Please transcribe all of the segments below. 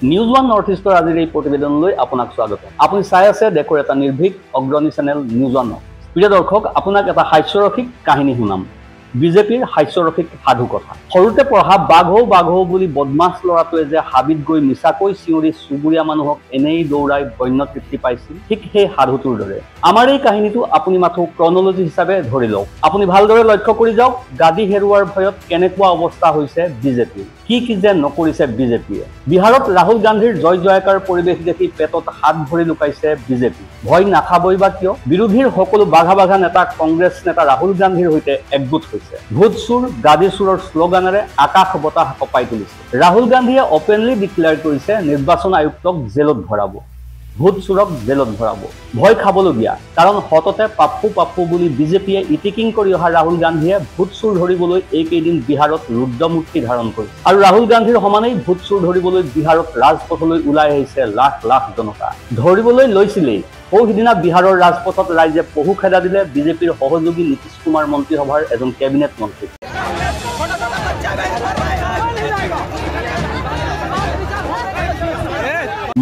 News one north ইষ্টৰ আজিৰ এই প্ৰতিবেদনলৈ আপোনাক স্বাগতম। আপুনি চাই আছে দেশৰ এটা নিৰ্ভীক অগ্ৰণী চেনেল নিউজ ওৱান। প্ৰিয় দৰ্শক, আপোনাক এটা হাস্যৰসিক কাহিনী শুনাম। বিজেপিৰ হাস্যৰসিক সাধু কথা। সৰুতে পঢ়া বাঘৌ বুলি বদমাছ ল'ৰাটোৱে যে হাবিত গৈ মিছাকৈ চিঞৰি চুবুৰীয়া মানুহক এনেই দৌৰাই বন্য তৃপ্তি পাইছিল, ঠিক সেই সাধুটোৰ দৰে আমাৰ এই কাহিনীটো আপুনি মাথো ক্ৰনলজি হিচাপে ধৰি লওক। আপুনি ভালদৰে লক্ষ্য কৰি যাওক, গাদী হেৰুৱাৰ ভয়ত কেনেকুৱা অৱস্থা হৈছে বিজেপিৰ। কি যে নকৰিছে বিজেপিয়ে। বিহাৰত ৰাহুল গান্ধীৰ জয় জয়কাৰ পৰিৱেশ দেখি পেটত হাত ভৰি লুকাইছে বিজেপি। ভয় নাখাবই বা কিয়? বিৰোধীৰ সকলো বাঘা নেতা কংগ্ৰেছ নেতা ৰাহুল গান্ধীৰ সৈতে একগোট হৈছে। ভোট চুৰ গাদী চুৰৰ শ্লোগানেৰে আকাশ বতাহ কঁপাই তুলিছে। ৰাহুল গান্ধীয়ে অপেনলি ডিক্লেয়াৰ কৰিছে নিৰ্বাচন আয়ুক্তক জেলত ভৰাব, ভোট চুৰক জেলত ভৰাব। ভয় খাবলগীয়া, কাৰণ সততে পাপ্পু বুলি বিজেপিয়ে ইটিকিং কৰি অহা ৰাহুল গান্ধীয়ে ভোট চুৰ ধৰিবলৈ এইকেইদিন বিহাৰত ৰুদ্ৰমূৰ্তি ধাৰণ কৰিছে। আৰু ৰাহুল গান্ধীৰ সমানেই ভোট চুৰ ধৰিবলৈ বিহাৰত ৰাজপথলৈ ওলাই আহিছে লাখ লাখ জনতা। ধৰিবলৈ লৈছিলেই সৌসিদিনা বিহাৰৰ ৰাজপথত ৰাইজে পহু খেদা দিলে বিজেপিৰ সহযোগী নীতিশ কুমাৰ মন্ত্ৰীসভাৰ এজন কেবিনেট মন্ত্ৰী।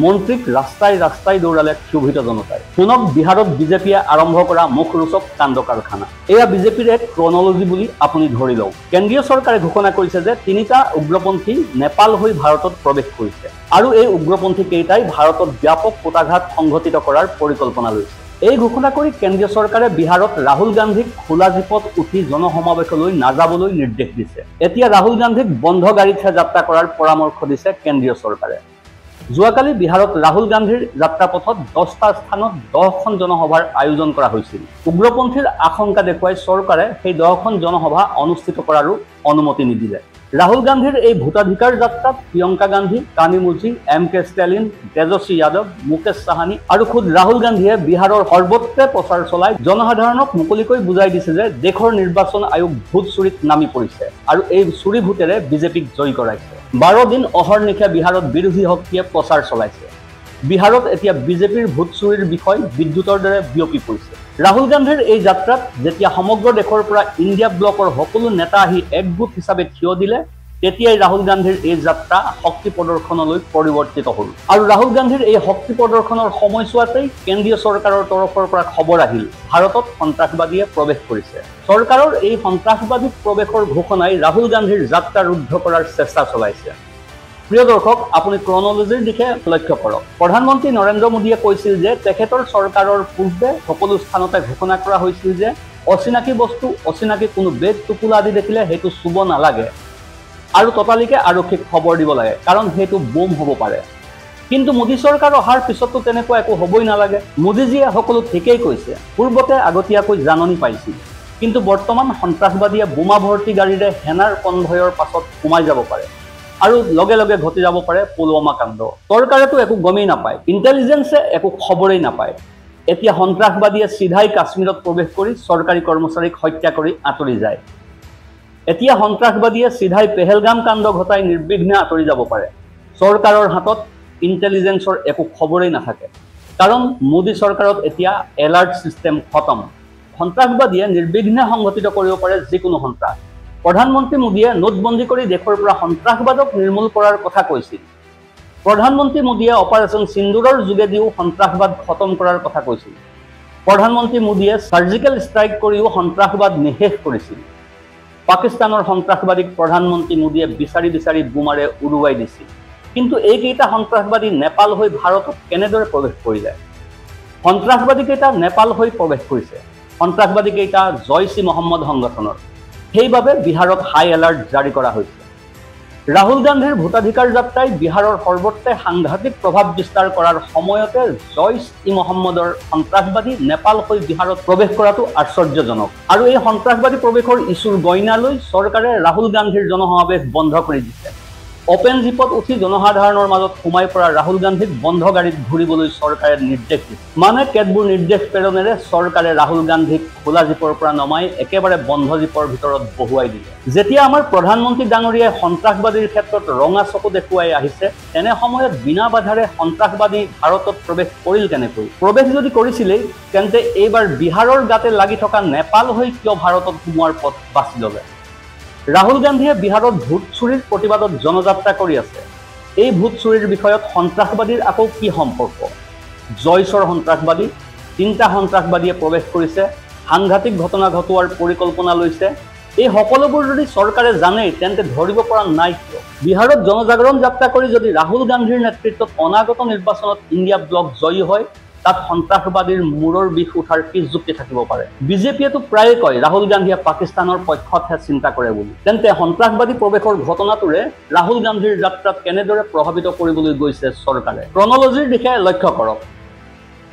মন্ত্ৰীক ৰাস্তাই দৌৰালে ক্ষোভিত জনতাই। শুনক বিহাৰত বিজেপিয়ে আৰম্ভ কৰা মুখৰোচক কাণ্ড কাৰখানা। এয়া বিজেপিৰ এক ক্ৰনলজি বুলি আপুনি ধৰি লওক। কেন্দ্ৰীয় চৰকাৰে ঘোষণা কৰিছে যে 3টা উগ্ৰপন্থী নেপাল হৈ ভাৰতত প্ৰৱেশ কৰিছে আৰু এই উগ্ৰপন্থী কেইটাই ভাৰতত ব্যাপক কুটাঘাত সংঘটিত কৰাৰ পৰিকল্পনা লৈছে। এই ঘোষণা কৰি কেন্দ্ৰীয় চৰকাৰে বিহাৰত ৰাহুল গান্ধীক খোলা জীপত উঠি জনসমাৱেশলৈ নাযাবলৈ নিৰ্দেশ দিছে। এতিয়া ৰাহুল গান্ধীক বন্ধ গাড়ীতহে যাত্ৰা কৰাৰ পৰামৰ্শ দিছে কেন্দ্ৰীয় চৰকাৰে। যোৱাকালি বিহাৰত ৰাহুল গান্ধীৰ যাত্ৰাপথত 10টা স্থানত 10খন জনসভাৰ আয়োজন কৰা হৈছিল। উগ্ৰপন্থীৰ আশংকা দেখুৱাই চৰকাৰে সেই 10খন জনসভা অনুষ্ঠিত কৰাৰো অনুমতি নিদিলে। ৰাহুল গান্ধীৰ এই ভোটাধিকাৰ যাত্ৰাত প্ৰিয়ংকা গান্ধী, কানিমোঝি, MK ষ্টেলিন, তেজস্বী যাদৱ, মুকেশ চাহানী আৰু খুদ ৰাহুল গান্ধীয়ে বিহাৰৰ সৰ্বত্ৰে প্ৰচাৰ চলাই জনসাধাৰণক মুকলিকৈ বুজাই দিছে যে দেশৰ নিৰ্বাচন আয়োগ ভোট চুৰিত নামি পৰিছে আৰু এই চুৰি ভোটেৰে বিজেপিক জয়ী কৰাইছে। 12 দিন অহৰ্নিশে বিহাৰত বিৰোধী শক্তিয়ে প্ৰচাৰ চলাইছে। বিহাৰত এতিয়া বিজেপিৰ ভোট চুৰিৰ বিষয় বিদ্যুতৰ দৰে বিয়পি পৰিছে। ৰাহুল গান্ধীৰ এই যাত্ৰাত যেতিয়া সমগ্ৰ দেশৰ পৰা ইণ্ডিয়া ব্লকৰ সকলো নেতা আহি একগোট হিচাপে থিয় দিলে, তেতিয়াই ৰাহুল গান্ধীৰ এই যাত্ৰা শক্তি প্ৰদৰ্শনলৈ পৰিৱৰ্তিত হ'ল। আৰু ৰাহুল গান্ধীৰ এই শক্তি প্ৰদৰ্শনৰ সময়ছোৱাতেই কেন্দ্ৰীয় চৰকাৰৰ তৰফৰ পৰা খবৰ আহিল, ভাৰতত সন্ত্ৰাসবাদীয়ে প্ৰৱেশ কৰিছে। চৰকাৰৰ এই সন্ত্ৰাসবাদী প্ৰৱেশৰ ঘোষণাই ৰাহুল গান্ধীৰ যাত্ৰা ৰুদ্ধ কৰাৰ চেষ্টা চলাইছে। প্ৰিয় দৰ্শক, আপুনি ক্ৰনলজিৰ দিশে লক্ষ্য কৰক। প্ৰধানমন্ত্ৰী নৰেন্দ্ৰ মোদীয়ে কৈছিল যে তেখেতৰ চৰকাৰৰ পূৰ্বে সকলো স্থানতে ঘোষণা কৰা হৈছিল যে অচিনাকি বস্তু, অচিনাকি কোনো বেগ টোপোলা আদি দেখিলে সেইটো চুব নালাগে আৰু ততালিকে আৰক্ষীক খবৰ দিব লাগে, কাৰণ সেইটো বোম হ'ব পাৰে। কিন্তু মোদী চৰকাৰ অহাৰ পিছতো তেনেকুৱা একো হ'বই নালাগে। মোদীজীয়ে সকলো ঠিকেই কৈছে, পূৰ্বতে আগতীয়াকৈ জাননী পাইছিল, কিন্তু বৰ্তমান সন্ত্ৰাসবাদীয়ে বোমা ভৰ্তি গাড়ীৰে সেনাৰ কনভয়ৰ পাছত সোমাই যাব পাৰে আৰু লগে লগে ঘটি যাব পাৰে পুলৱামা কাণ্ড। চৰকাৰেতো একো গমেই নাপায়, ইণ্টেলিজেন্সে একো খবৰেই নাপায়। এতিয়া সন্ত্ৰাসবাদীয়ে চিধাই কাশ্মীৰত প্ৰৱেশ কৰি চৰকাৰী কৰ্মচাৰীক হত্যা কৰি আঁতৰি যায়। এতিয়া সন্ত্ৰাসবাদীয়ে চিধাই পেহেলগাম কাণ্ড ঘটাই নিৰ্বিঘ্নে আঁতৰি যাব পাৰে। চৰকাৰৰ হাতত ইণ্টেলিজেন্সৰ একো খবৰেই নাথাকে, কাৰণ মোদী চৰকাৰত এতিয়া এলাৰ্ট ছিষ্টেম খতম। সন্ত্ৰাসবাদীয়ে নিৰ্বিঘ্নে সংঘটিত কৰিব পাৰে যিকোনো সন্ত্ৰাস। প্ৰধানমন্ত্ৰী মোদীয়ে নোটবন্দী কৰি দেশৰ পৰা সন্ত্ৰাসবাদক নিৰ্মূল কৰাৰ কথা কৈছিল। প্ৰধানমন্ত্ৰী মোদীয়ে অপাৰেশ্যন সিন্দুৰৰ যোগেদিও সন্ত্ৰাসবাদ খতম কৰাৰ কথা কৈছিল। প্ৰধানমন্ত্ৰী মোদীয়ে চাৰ্জিকেল ষ্ট্ৰাইক কৰিও সন্ত্ৰাসবাদ নিঃশেষ কৰিছিল। পাকিস্তানৰ সন্ত্ৰাসবাদীক প্ৰধানমন্ত্ৰী মোদীয়ে বিচাৰি বোমাৰে উৰুৱাই দিছিল। কিন্তু এইকেইটা সন্ত্ৰাসবাদী নেপাল হৈ ভাৰতত কেনেদৰে প্ৰৱেশ কৰিলে? সন্ত্ৰাসবাদীকেইটা নেপাল হৈ প্ৰৱেশ কৰিছে, সন্ত্ৰাসবাদীকেইটা জইচ-ই মহম্মদ সংগঠনৰ। সেইবাবে বিহাৰত হাই এলাৰ্ট জাৰি কৰা হৈছে। ৰাহুল গান্ধীৰ ভোটাধিকাৰ যাত্ৰাই বিহাৰৰ সৰ্বত্ৰে সাংঘাতিক প্ৰভাৱ বিস্তাৰ কৰাৰ সময়তে জইচ-ই মহম্মদৰ সন্ত্ৰাসবাদী নেপাল হৈ বিহাৰত প্ৰৱেশ কৰাটো আশ্চৰ্যজনক। আৰু এই সন্ত্ৰাসবাদী প্ৰৱেশৰ ইছ্যুৰ গইনা লৈ চৰকাৰে ৰাহুল গান্ধীৰ জনসমাৱেশ বন্ধ কৰি দিছে। অপেন জীপত উঠি জনসাধাৰণৰ মাজত সোমাই পৰা ৰাহুল গান্ধীক বন্ধ গাড়ীত ঘূৰিবলৈ চৰকাৰে নিৰ্দেশ দিছে। মানে কেতবোৰ নিৰ্দেশ প্ৰেৰণেৰে চৰকাৰে ৰাহুল গান্ধীক খোলা জীপৰ পৰা নমাই একেবাৰে বন্ধ জীপৰ ভিতৰত বহুৱাই দিলে। যেতিয়া আমাৰ প্ৰধানমন্ত্ৰী ডাঙৰীয়াই সন্ত্ৰাসবাদীৰ ক্ষেত্ৰত ৰঙা চকু দেখুৱাই আহিছে, তেনে সময়ত বিনা বাধাৰে সন্ত্ৰাসবাদী ভাৰতত প্ৰৱেশ কৰিল কেনেকৈ? প্ৰৱেশ যদি কৰিছিলেই, তেন্তে এইবাৰ বিহাৰৰ গাতে লাগি থকা নেপাল হৈ কিয় ভাৰতত সোমোৱাৰ পথ বাছি ল'লে? ৰাহুল গান্ধীয়ে বিহাৰত ভোট চুৰিৰ প্ৰতিবাদত জনযাত্ৰা কৰি আছে। এই ভোট চুৰিৰ বিষয়ত সন্ত্ৰাসবাদীৰ আকৌ কি সম্পৰ্ক? জয়ছৰ সন্ত্ৰাসবাদী, 3টা সন্ত্ৰাসবাদীয়ে প্ৰৱেশ কৰিছে, সাংঘাতিক ঘটনা ঘটোৱাৰ পৰিকল্পনা লৈছে। এই সকলোবোৰ যদি চৰকাৰে জানে তেন্তে ধৰিব পৰা নাই কিয়? বিহাৰত জনজাগৰণ যাত্ৰা কৰি যদি ৰাহুল গান্ধীৰ নেতৃত্বত অনাগত নিৰ্বাচনত ইণ্ডিয়া ব্লক জয়ী হয়, তাত সন্ত্ৰাসবাদীৰ মূৰৰ বিষ উঠাৰ কি যুক্তি থাকিব পাৰে? বিজেপিয়েতো প্ৰায়ে কয় ৰাহুল গান্ধীয়ে পাকিস্তানৰ পক্ষতহে চিন্তা কৰে বুলি। তেন্তে সন্ত্ৰাসবাদী প্ৰৱেশৰ ঘটনাটোৰে ৰাহুল গান্ধীৰ যাত্ৰাত কেনেদৰে প্ৰভাৱিত কৰিবলৈ গৈছে চৰকাৰে? ক্ৰনলজিৰ দিশে লক্ষ্য কৰক।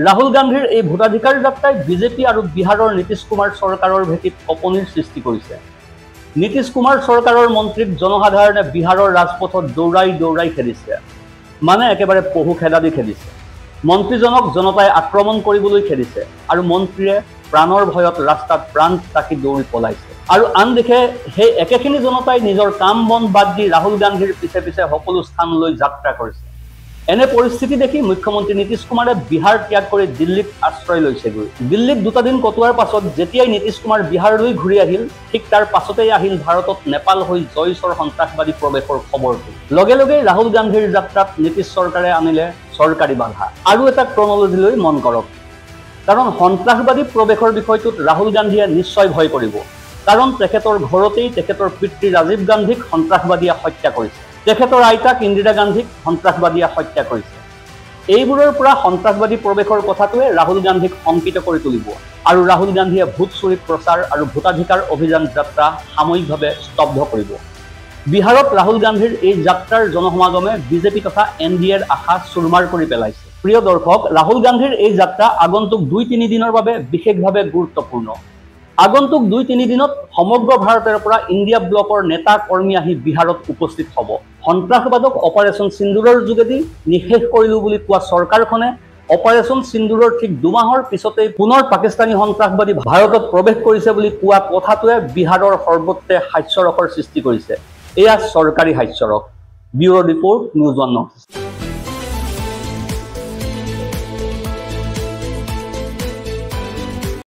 ৰাহুল গান্ধীৰ এই ভোটাধিকাৰ যাত্ৰাই বিজেপি আৰু বিহাৰৰ নীতিশ কুমাৰ চৰকাৰৰ ভেটিত কঁপনিৰ সৃষ্টি কৰিছে। নীতিশ কুমাৰ চৰকাৰৰ মন্ত্ৰীক জনসাধাৰণে বিহাৰৰ ৰাজপথত দৌৰাই দৌৰাই খেদিছে, মানে একেবাৰে পহু খেদা দি খেদিছে। মন্ত্ৰীজনক জনতাই আক্ৰমণ কৰিবলৈ খেদিছে আৰু মন্ত্ৰীয়ে প্ৰাণৰ ভয়ত ৰাস্তাত প্ৰাণ তাকি দৌৰি পলাইছে। আৰু আন দিশে সেই একেখিনি জনতাই নিজৰ কাম বন বাদ দি ৰাহুল গান্ধীৰ পিছে পিছে সকলো স্থানলৈ যাত্ৰা কৰিছে। এনে পৰিস্থিতি দেখি মুখ্যমন্ত্ৰী নীতিশ কুমাৰে বিহাৰ ত্যাগ কৰি দিল্লীত আশ্ৰয় লৈছেগৈ। দিল্লীত 2টা দিন কটোৱাৰ পাছত যেতিয়াই নীতিশ কুমাৰ বিহাৰলৈ ঘূৰি আহিল, ঠিক তাৰ পাছতেই আহিল ভাৰতত নেপাল হৈ জয়ছৰ সন্ত্ৰাসবাদী প্ৰৱেশৰ খবৰটো। লগে লগেই ৰাহুল গান্ধীৰ যাত্ৰাত নীতিশ চৰকাৰে আনিলে চৰকাৰী বাধা। আৰু এটা ক্ৰনলজিলৈ মন কৰক, কাৰণ সন্ত্ৰাসবাদী প্ৰৱেশৰ বিষয়টোত ৰাহুল গান্ধীয়ে নিশ্চয় ভয় কৰিব, কাৰণ তেখেতৰ ঘৰতেই তেখেতৰ পিতৃ ৰাজীৱ গান্ধীক সন্ত্ৰাসবাদীয়ে হত্যা কৰিছে, তেখেতৰ আইতাক ইন্দিৰা গান্ধীক সন্ত্ৰাসবাদীয়ে হত্যা কৰিছে। এইবোৰৰ পৰা সন্ত্ৰাসবাদী প্ৰৱেশৰ কথাটোৱে ৰাহুল গান্ধীক শংকিত কৰি তুলিব আৰু ৰাহুল গান্ধীয়ে ভোট চুৰি প্ৰচাৰ আৰু ভোটাধিকাৰ অভিযান যাত্ৰা সাময়িকভাৱে স্তব্ধ কৰিব। বিহাৰত ৰাহুল গান্ধীৰ এই যাত্ৰাৰ জনসমাগমে বিজেপি তথা NDAৰ আশা চুৰমাৰ কৰি পেলাইছে। প্ৰিয় দৰ্শক, ৰাহুল গান্ধীৰ এই যাত্ৰা আগন্তুক 2-3 দিনৰ বাবে বিশেষভাৱে গুৰুত্বপূৰ্ণ। আগন্তুক 2-3 দিনত সমগ্ৰ ভাৰতৰ পৰা ইণ্ডিয়া ব্লকৰ নেতা কৰ্মী আহি বিহাৰত উপস্থিত হ'ব। সন্ত্ৰাসবাদক অপাৰেশ্যন সিন্দুৰৰ যোগেদি নিশেষ কৰিলো বুলি কোৱা চৰকাৰখনে অপাৰেশ্যন সিন্দুৰৰ ঠিক 2 মাহৰ পিছতেই পুনৰ পাকিস্তানী সন্ত্ৰাসবাদী ভাৰতত প্ৰৱেশ কৰিছে বুলি কোৱা কথাটোৱে বিহাৰৰ সৰ্বত্ৰে হাস্যৰসৰ সৃষ্টি কৰিছে। এয়া চৰকাৰী হাস্যৰস। Bureau report, news 1 North east.